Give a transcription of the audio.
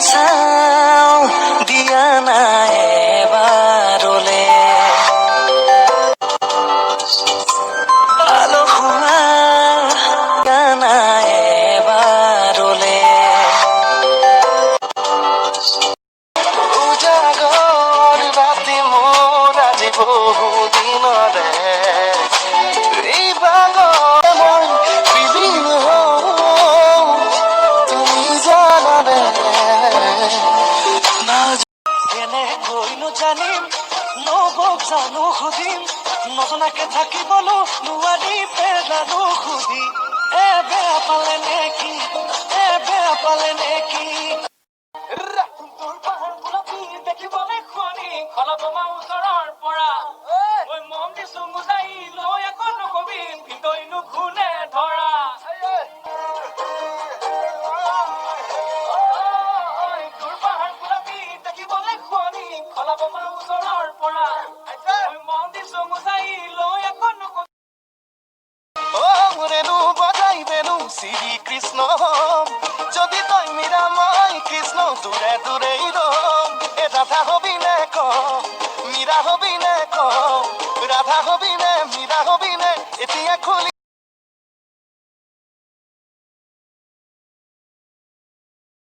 চাও দিয়া নাই এবাৰলে আলসুৱা দিয়া নাই এবাৰলে উজাগৰ ৰাতি মোৰ আজি বহুদিনৰে এই বাগৰ মই বিলীন হওঁ তুমি জানানে কেনেকৈনো জানিম নবক জানো সুধিম নজনাকে থাকিবলো নোৱাৰি পেলানো সুধি বেয়া পালে নেকি বেয়া পালে নেকি তোৰ পাহাৰ গোলাপী দেখিবলৈ শুৱনি খলাব মা ওচৰৰ পৰা ঐ মম দিছো মুজাই লৈ একো নকবি ভিতইনো ঘূনে ধৰা তোৰ পাহাৰ গোলাপী দেখিবলৈ শুৱনি খলাব মা ওচৰৰ পৰা ঐ মম দিছো মুজাই লৈ একো নকবি ৰেণু বজাইবেনো শ্ৰী কৃষ্ণ যদি তই মীৰা মই কৃষ্ণ দূৰে দূৰেই ৰম ৰাধা হবি নে ক মীৰা হবি নে ক ৰাধা হবি নে মীৰা হবি নে এতিয়া খুলি